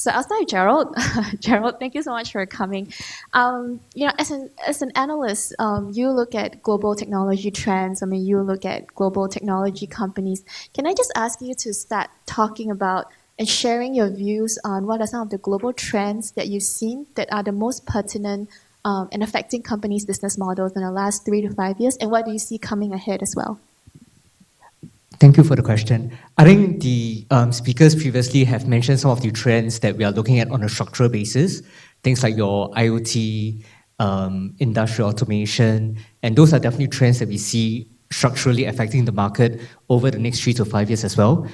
So I'll start with Gerald. Gerald, thank you so much for coming. As an analyst, you look at global technology trends. I mean, you look at global technology companies. Can I just ask you to start talking about and sharing your views on what are some of the global trends that you've seen that are the most pertinent and affecting companies' business models in the last 3 to 5 years, and what do you see coming ahead as well? Thank you for the question. I think the speakers previously have mentioned some of the trends that we are looking at on a structural basis, things like your IoT, industrial automation, and those are definitely trends that we see structurally affecting the market over the next 3 to 5 years as well.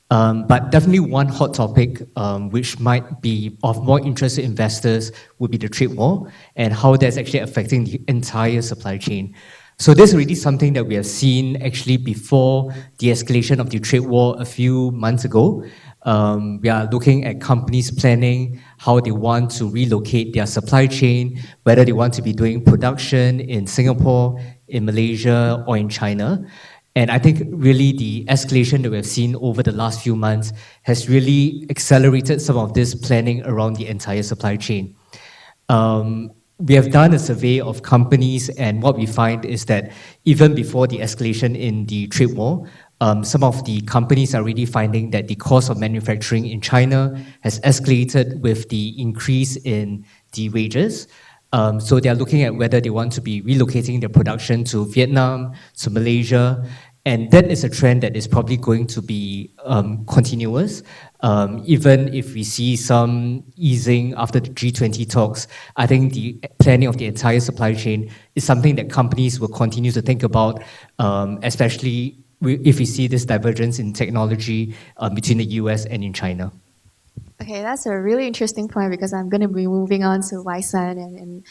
But definitely one hot topic which might be of more interest to investors would be the trade war and how that's actually affecting the entire supply chain. So this is really something that we have seen actually before the escalation of the trade war a few months ago. We are looking at companies planning how they want to relocate their supply chain, whether they want to be doing production in Singapore, in Malaysia, or in China. And I think really the escalation that we've seen over the last few months has really accelerated some of this planning around the entire supply chain. We have done a survey of companies, and what we find is that even before the escalation in the trade war, some of the companies are really finding that the cost of manufacturing in China has escalated with the increase in the wages. So they are looking at whether they want to be relocating their production to Vietnam, to Malaysia, and that is a trend that is probably going to be continuous. Even if we see some easing after the G20 talks, I think the planning of the entire supply chain is something that companies will continue to think about, especially if we see this divergence in technology between the US and in China. Okay, that's a really interesting point because I'm going to be moving on to Waisan and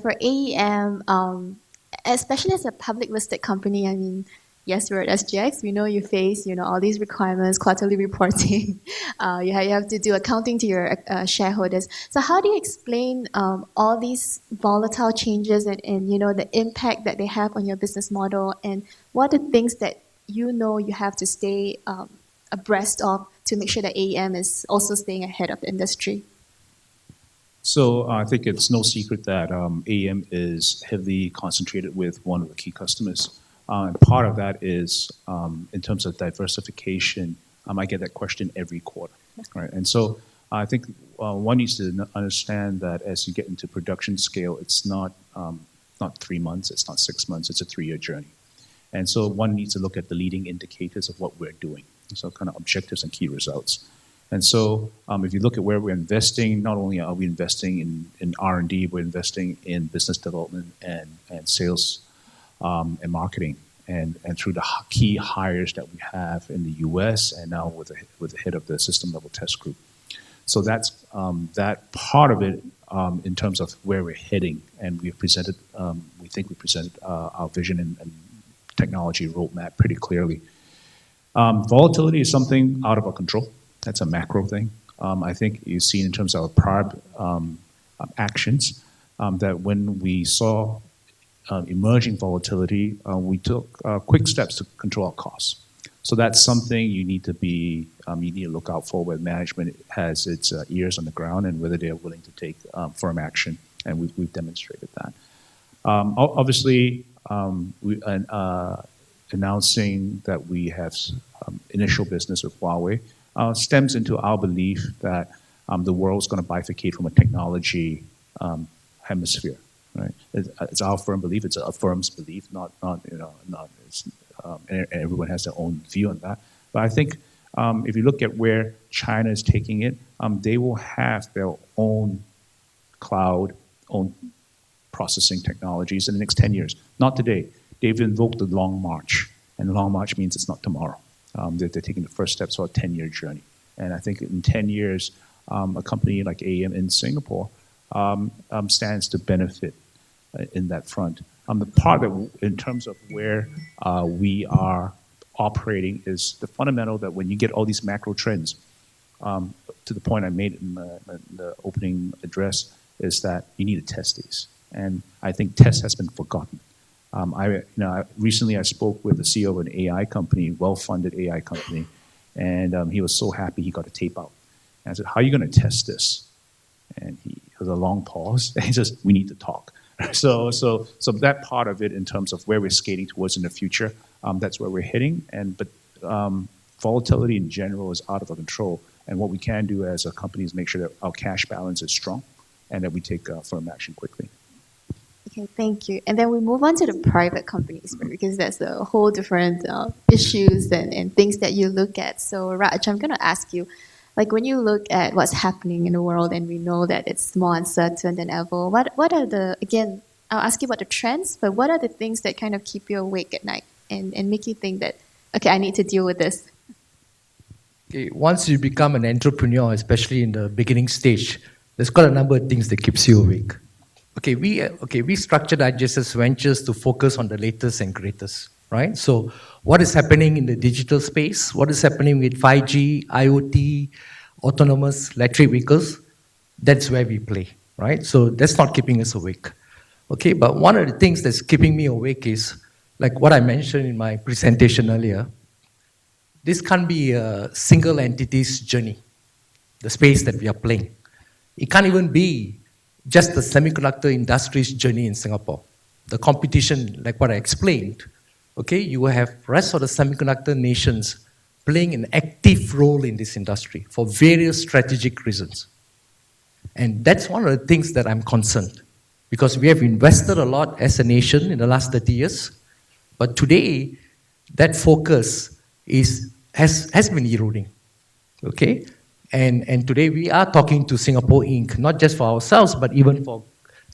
for AEM, especially as a public listed company, I mean, yes, we're at SGX. We know you face, all these requirements, quarterly reporting. You have to do accounting to your shareholders. So how do you explain all these volatile changes and the impact that they have on your business model? And what are the things that you have to stay abreast of to make sure that AEM is also staying ahead of the industry? So I think it's no secret that AEM is heavily concentrated with one of the key customers. And part of that is in terms of diversification. I get that question every quarter, right? And so I think one needs to understand that as you get into production scale, it's not 3 months, it's not 6 months, it's a 3-year journey. And so one needs to look at the leading indicators of what we're doing. So kind of objectives and key results. And so if you look at where we're investing, not only are we investing in R&D, we're investing in business development and sales and marketing, and through the key hires that we have in the US and now with the head of the system level test group. So that's that part of it in terms of where we're heading, and we presented our vision and technology roadmap pretty clearly. Volatility is something out of our control. That's a macro thing. I think you've seen in terms of our prior actions that when we saw emerging volatility, we took quick steps to control our costs. So that's something you need to look out for, where management has its ears on the ground and whether they are willing to take firm action, and we've demonstrated that. Obviously, announcing that we have initial business with Huawei stems into our belief that the world's going to bifurcate from a technology hemisphere. Right? It's our firm belief. It's a firm's belief. Everyone has their own view on that. But I think if you look at where China is taking it, they will have their own cloud, own processing technologies in the next 10 years. Not today. They've invoked the long march, and the long march means it's not tomorrow. They're taking the first steps for a 10-year journey. And I think in 10 years, a company like AEM in Singapore stands to benefit in that front. The part that, in terms of where we are operating, is the fundamental that when you get all these macro trends, to the point I made in the opening address, is that you need to test these. And I think test has been forgotten. Recently I spoke with the CEO of an AI company, well-funded AI company, and he was so happy he got a tape out. And I said, how are you going to test this? And he has a long pause, and he says, we need to talk. So that part of it in terms of where we're skating towards in the future, that's where we're heading. But volatility in general is out of our control. And what we can do as a company is make sure that our cash balance is strong and that we take firm action quickly. Okay, thank you. And then we move on to the private companies, right? Because that's a whole different issues and things that you look at. So Raj, I'm going to ask you, like when you look at what's happening in the world and we know that it's more uncertain than ever, what are the, again, I'll ask you about the trends, but what are the things that kind of keep you awake at night and make you think that, okay, I need to deal with this? Okay, once you become an entrepreneur, especially in the beginning stage, there's quite a number of things that keeps you awake. We structured IGSS Ventures to focus on the latest and greatest, right? So what is happening in the digital space? What is happening with 5G, IoT, autonomous electric vehicles? That's where we play, right? So that's not keeping us awake. Okay, but one of the things that's keeping me awake is, like what I mentioned in my presentation earlier, this can't be a single entity's journey, the space that we are playing. It can't even be just the semiconductor industry's journey in Singapore. The competition, like what I explained, okay, you will have rest of the semiconductor nations playing an active role in this industry for various strategic reasons. And that's one of the things that I'm concerned, because we have invested a lot as a nation in the last 30 years, but today that focus has been eroding, okay? And today we are talking to Singapore Inc., not just for ourselves, but even for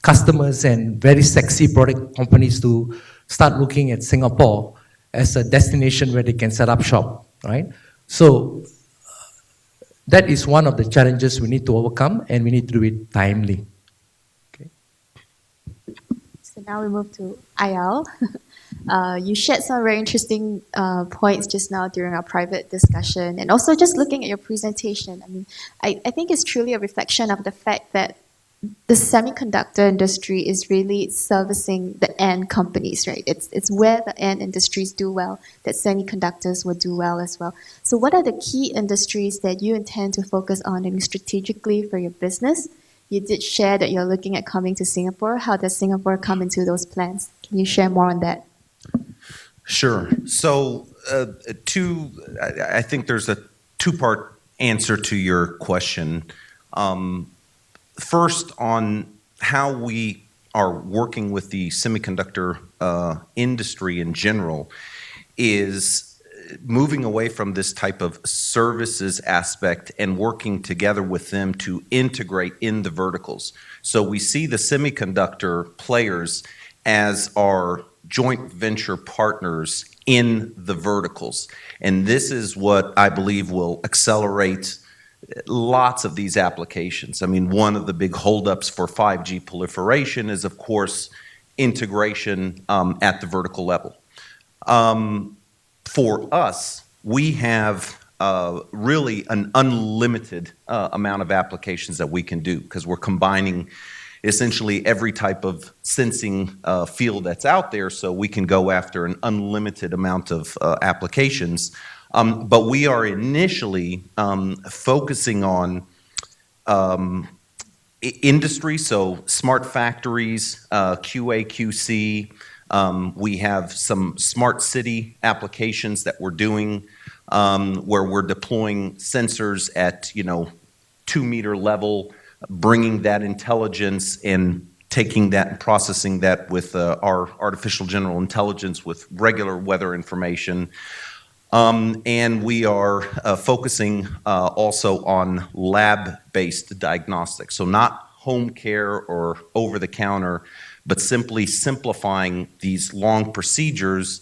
customers and very sexy product companies to start looking at Singapore as a destination where they can set up shop, right? So that is one of the challenges we need to overcome, and we need to do it timely. Okay. So now we move to Ayal. You shared some very interesting points just now during our private discussion, and also just looking at your presentation. I mean, I think it's truly a reflection of the fact that the semiconductor industry is really servicing the end companies, right? It's where the end industries do well that semiconductors will do well as well. So what are the key industries that you intend to focus on and strategically for your business? You did share that you're looking at coming to Singapore. How does Singapore come into those plans? Can you share more on that? Sure. So I think there's a two-part answer to your question. First, on how we are working with the semiconductor industry in general is moving away from this type of services aspect and working together with them to integrate in the verticals. So we see the semiconductor players as our joint venture partners in the verticals. And this is what I believe will accelerate lots of these applications. I mean, one of the big holdups for 5G proliferation is, of course, integration at the vertical level. For us, we have really an unlimited amount of applications that we can do, because we're combining essentially every type of sensing field that's out there, so we can go after an unlimited amount of applications. But we are initially focusing on industry, so smart factories, QA, QC. We have some smart city applications that we're doing where we're deploying sensors at 2-meter level, bringing that intelligence and taking that and processing that with our artificial general intelligence with regular weather information. And we are focusing also on lab-based diagnostics. So not home care or over-the-counter, but simply simplifying these long procedures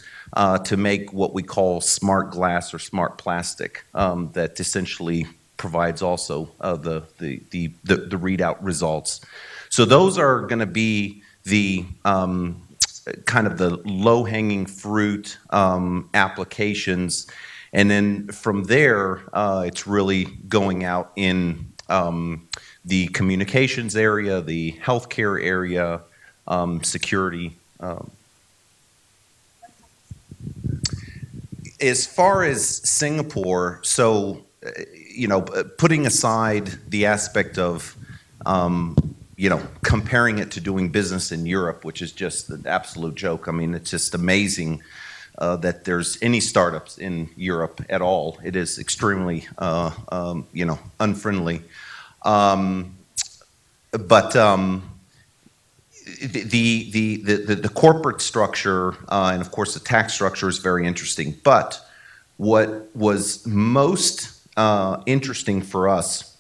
to make what we call smart glass or smart plastic that essentially provides also the readout results. So those are going to be the kind of the low-hanging fruit applications, and then from there it's really going out in the communications area, the healthcare area, security. As far as Singapore, so putting aside the aspect of, comparing it to doing business in Europe, which is just an absolute joke. I mean, it's just amazing that there's any startups in Europe at all. It is extremely, unfriendly. But the corporate structure and of course the tax structure is very interesting. But what was most interesting for us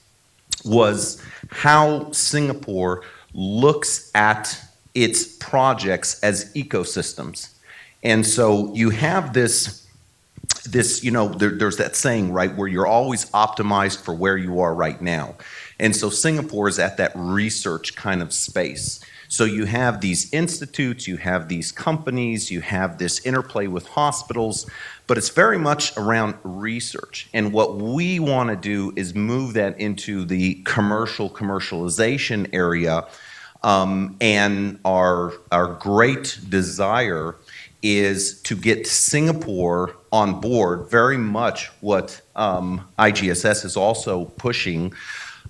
was how Singapore looks at its projects as ecosystems. And so you have this there's that saying, right, where you're always optimized for where you are right now. And so Singapore is at that research kind of space. So you have these institutes, you have these companies, you have this interplay with hospitals, but it's very much around research. And what we want to do is move that into the commercialization area. And our great desire is to get Singapore on board, very much what IGSS is also pushing,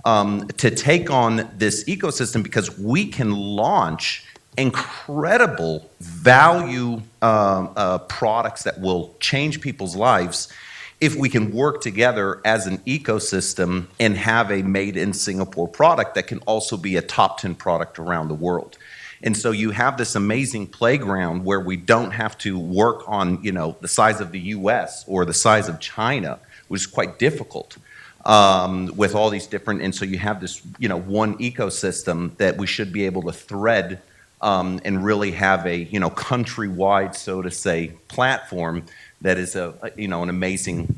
to take on this ecosystem, because we can launch incredible value products that will change people's lives if we can work together as an ecosystem and have a made in Singapore product that can also be a top 10 product around the world. And so you have this amazing playground where we don't have to work on, the size of the US or the size of China, which is quite difficult. With all these different, and so you have this, one ecosystem that we should be able to thread and really have a, countrywide, so to say, platform that is an amazing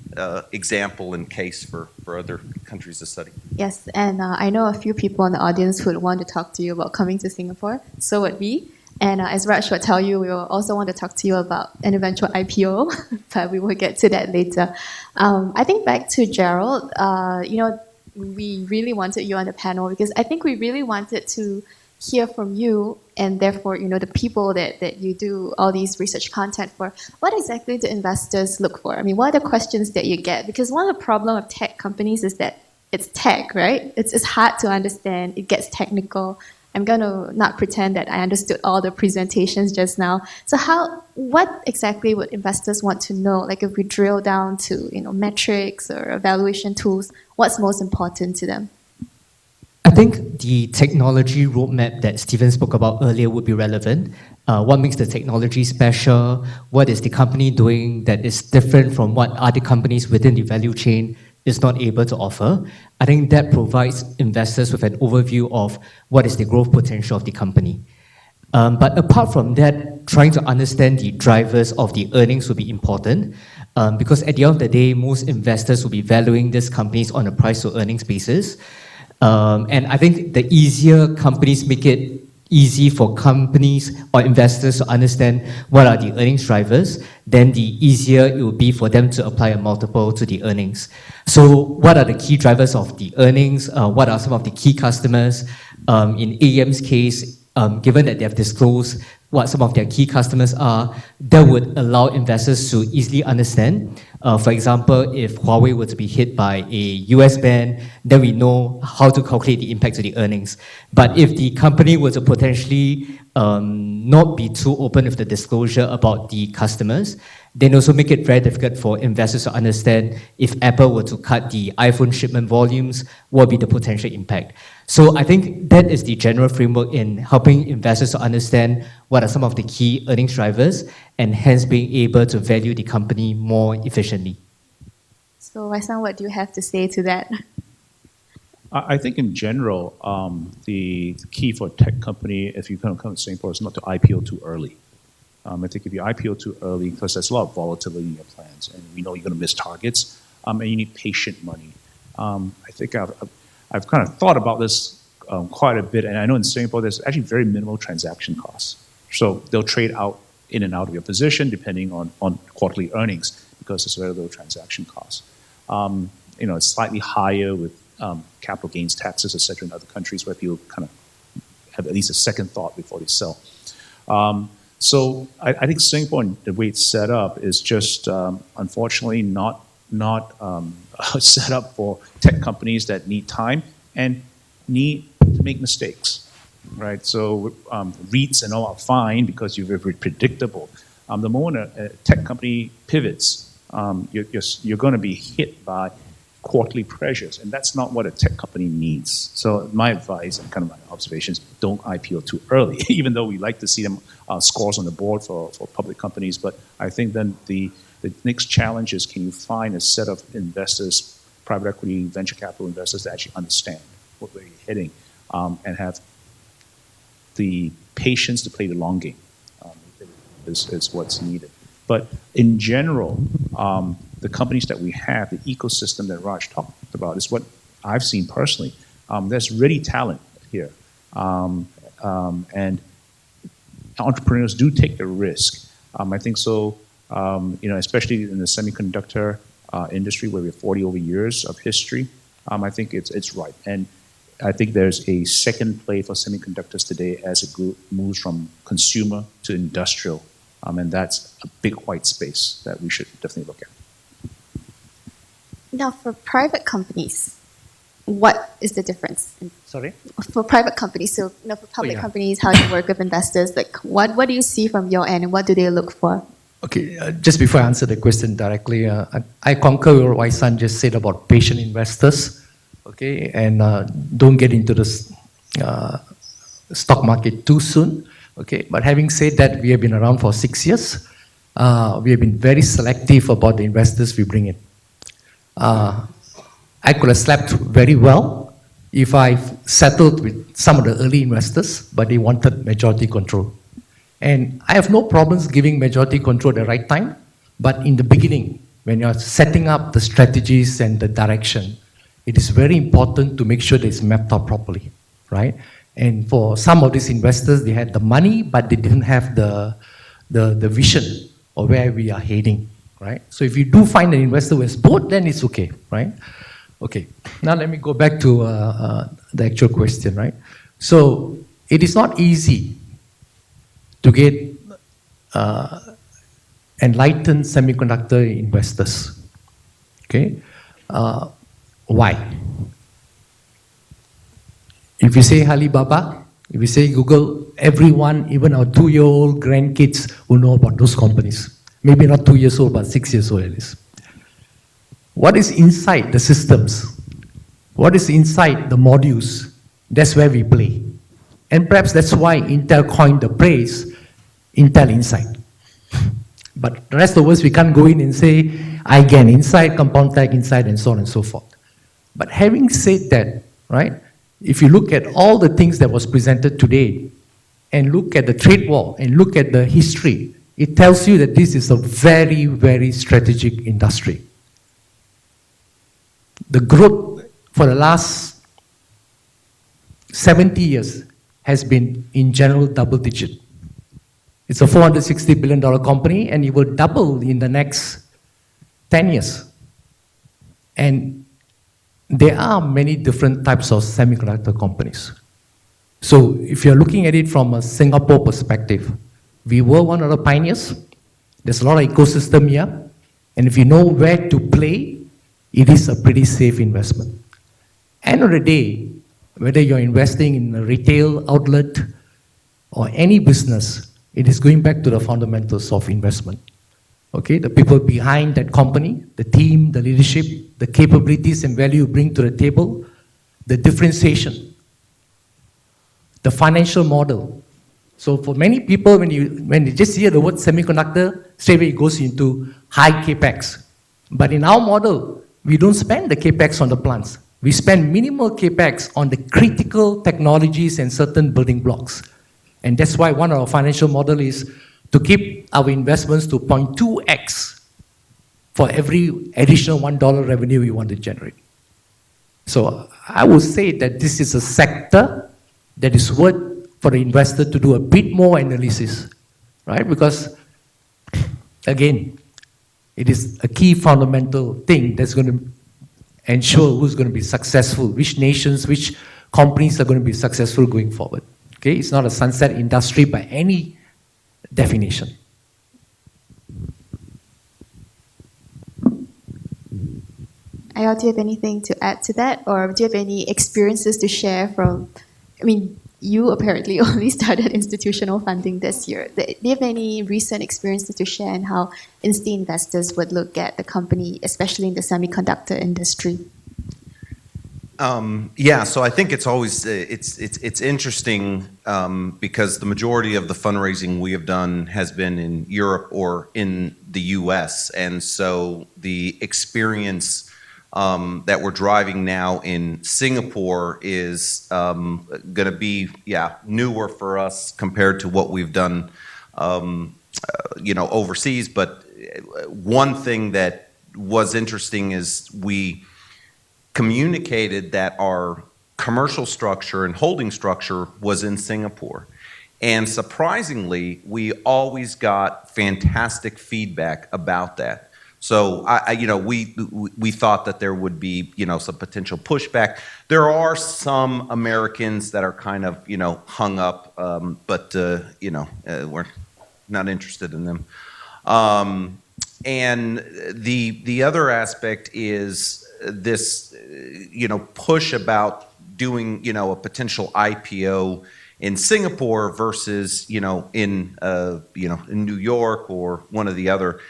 example and case for other countries to study. Yes, and I know a few people in the audience who would want to talk to you about coming to Singapore. So would we. And as Raj would tell you, we will also want to talk to you about an eventual IPO, but we will get to that later. I think back to Gerald, we really wanted you on the panel because I think we really wanted to hear from you, and therefore, the people that you do all these research content for. What exactly do investors look for? I mean, what are the questions that you get? Because one of the problems of tech companies is that it's tech, right? It's hard to understand. It gets technical. I'm going to not pretend that I understood all the presentations just now. So what exactly would investors want to know? Like if we drill down to, metrics or evaluation tools, what's most important to them? I think the technology roadmap that Stephen spoke about earlier would be relevant. What makes the technology special? What is the company doing that is different from what other companies within the value chain is not able to offer? I think that provides investors with an overview of what is the growth potential of the company. But apart from that, trying to understand the drivers of the earnings will be important, because at the end of the day, most investors will be valuing these companies on a price to earnings basis. And I think the easier companies make it easy for companies or investors to understand what are the earnings drivers, then the easier it will be for them to apply a multiple to the earnings. So what are the key drivers of the earnings? What are some of the key customers? In AEM's case, given that they have disclosed what some of their key customers are, that would allow investors to easily understand. For example, if Huawei were to be hit by a US ban, then we know how to calculate the impact to the earnings. But if the company were to potentially not be too open with the disclosure about the customers, then also make it very difficult for investors to understand if Apple were to cut the iPhone shipment volumes, what would be the potential impact. So I think that is the general framework in helping investors to understand what are some of the key earnings drivers and hence being able to value the company more efficiently. So Waisan, what do you have to say to that? I think in general, the key for a tech company, if you come to Singapore, is not to IPO too early. I think if you IPO too early, because there's a lot of volatility in your plans, and we know you're going to miss targets, and you need patient money. I think I've kind of thought about this quite a bit, and I know in Singapore there's actually very minimal transaction costs. So they'll trade out in and out of your position depending on quarterly earnings, because there's very little transaction costs. It's slightly higher with capital gains taxes, et cetera, in other countries where people kind of have at least a second thought before they sell. So I think Singapore, and the way it's set up, is just unfortunately not set up for tech companies that need time and need to make mistakes, right? So REITs and all are fine because you're very predictable. The moment a tech company pivots, you're going to be hit by quarterly pressures, and that's not what a tech company needs. So my advice and kind of my observations, don't IPO too early, even though we like to see them scores on the board for public companies. But I think then the next challenge is, can you find a set of investors, private equity, venture capital investors that actually understand what we're heading and have the patience to play the long game is what's needed. But in general, the companies that we have, the ecosystem that Raj talked about, is what I've seen personally. There's ready talent here. And entrepreneurs do take the risk. I think so, especially in the semiconductor industry where we have 40 over years of history, I think it's right. And I think there's a second play for semiconductors today as it moves from consumer to industrial. And that's a big white space that we should definitely look at. Now, for private companies, what is the difference? Sorry? For private companies, so for public companies, how do you work with investors? Like, what do you see from your end, and what do they look for? Okay, just before I answer the question directly, I concur with what Wai-san just said about patient investors, okay, and don't get into the stock market too soon, okay. But having said that, we have been around for 6 years. We have been very selective about the investors we bring in. I could have slept very well if I settled with some of the early investors, but they wanted majority control. And I have no problems giving majority control at the right time, but in the beginning, when you're setting up the strategies and the direction, it is very important to make sure that it's mapped out properly, right? And for some of these investors, they had the money, but they didn't have the vision of where we are heading, right? So if you do find an investor who has both, then it's okay, right? Okay, now let me go back to the actual question, right? So it is not easy to get enlightened semiconductor investors, okay? Why? If you say Alibaba, if you say Google, everyone, even our 2-year-old grandkids will know about those companies. Maybe not 2 years old, but 6 years old at least. What is inside the systems? What is inside the modules? That's where we play. And perhaps that's why Intel coined the phrase, Intel Inside. But the rest of us, we can't go in and say, IGAN Inside, Compound Tech Inside, and so on and so forth. But having said that, right, if you look at all the things that was presented today, and look at the trade war, and look at the history, it tells you that this is a very, very strategic industry. The growth for the last 70 years has been, in general, double digit. It's a $460 billion company, and it will double in the next 10 years. And there are many different types of semiconductor companies. So if you're looking at it from a Singapore perspective, we were one of the pioneers. There's a lot of ecosystem here. And if you know where to play, it is a pretty safe investment. End of the day, whether you're investing in a retail outlet or any business, it is going back to the fundamentals of investment. Okay, the people behind that company, the team, the leadership, the capabilities and value you bring to the table, the differentiation, the financial model. So for many people, when they just hear the word semiconductor, straight away it goes into high capex. But in our model, we don't spend the capex on the plants. We spend minimal capex on the critical technologies and certain building blocks. And that's why one of our financial model is to keep our investments to 0.2x for every additional $1 revenue we want to generate. So I would say that this is a sector that is worth for the investor to do a bit more analysis, right? Because, again, it is a key fundamental thing that's going to ensure who's going to be successful, which nations, which companies are going to be successful going forward. Okay, it's not a sunset industry by any definition. Ayao, do you have anything to add to that? Or do you have any experiences to share from, I mean, you apparently only started institutional funding this year. Do you have any recent experiences to share and how insti investors would look at the company, especially in the semiconductor industry? Yeah, so I think it's always it's interesting because the majority of the fundraising we have done has been in Europe or in the U.S., and so the experience that we're driving now in Singapore is going to be newer for us compared to what we've done overseas. But one thing that was interesting is we communicated that our commercial structure and holding structure was in Singapore. And surprisingly, we always got fantastic feedback about that. So we thought that there would be some potential pushback. There are some Americans that are kind of hung up, but we're not interested in them. And the other aspect is this push about doing a potential IPO in Singapore versus in New York or one of the other.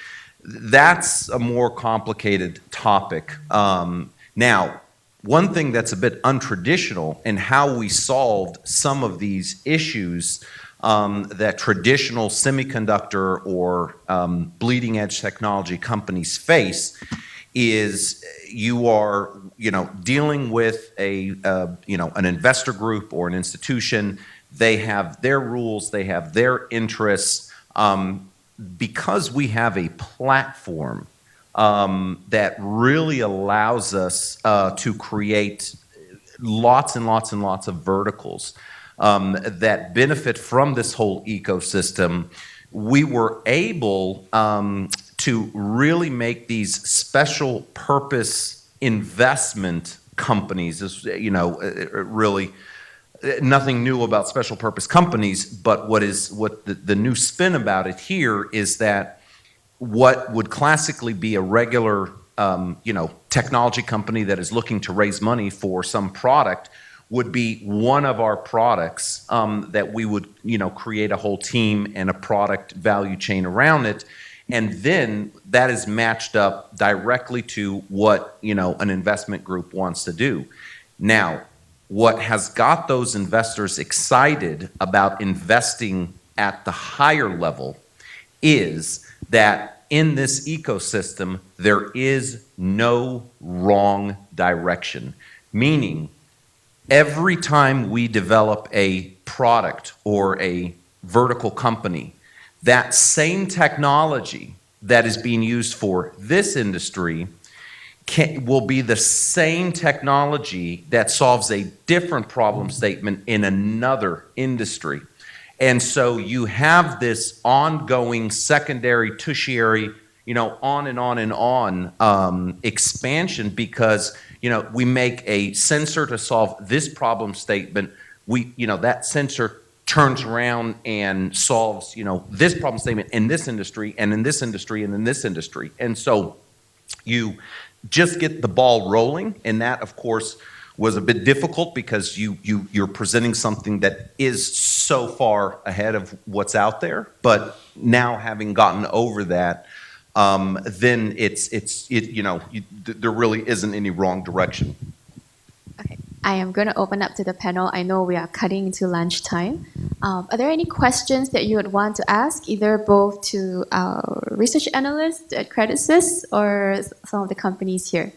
That's a more complicated topic. Now, one thing that's a bit untraditional in how we solved some of these issues that traditional semiconductor or bleeding edge technology companies face is you are dealing with an investor group or an institution. They have their rules, they have their interests. Because we have a platform that really allows us to create lots and lots and lots of verticals that benefit from this whole ecosystem, we were able to really make these special purpose investment companies, really nothing new about special purpose companies, but what the new spin about it here is that what would classically be a regular technology company that is looking to raise money for some product would be one of our products that we would create a whole team and a product value chain around it. And then that is matched up directly to what an investment group wants to do. Now, what has got those investors excited about investing at the higher level is that in this ecosystem, there is no wrong direction. Meaning, every time we develop a product or a vertical company, that same technology that is being used for this industry will be the same technology that solves a different problem statement in another industry. And so you have this ongoing secondary, tertiary, on and on and on expansion because, we make a sensor to solve this problem statement. That sensor turns around and solves, this problem statement in this industry and in this industry and in this industry. And so you just get the ball rolling, and that, of course, was a bit difficult because you're presenting something that is so far ahead of what's out there. But now, having gotten over that, then there really isn't any wrong direction. Okay, I am going to open up to the panel. I know we are cutting into lunchtime. Are there any questions that you would want to ask, either both to our research analysts at Credit Suisse or some of the companies here?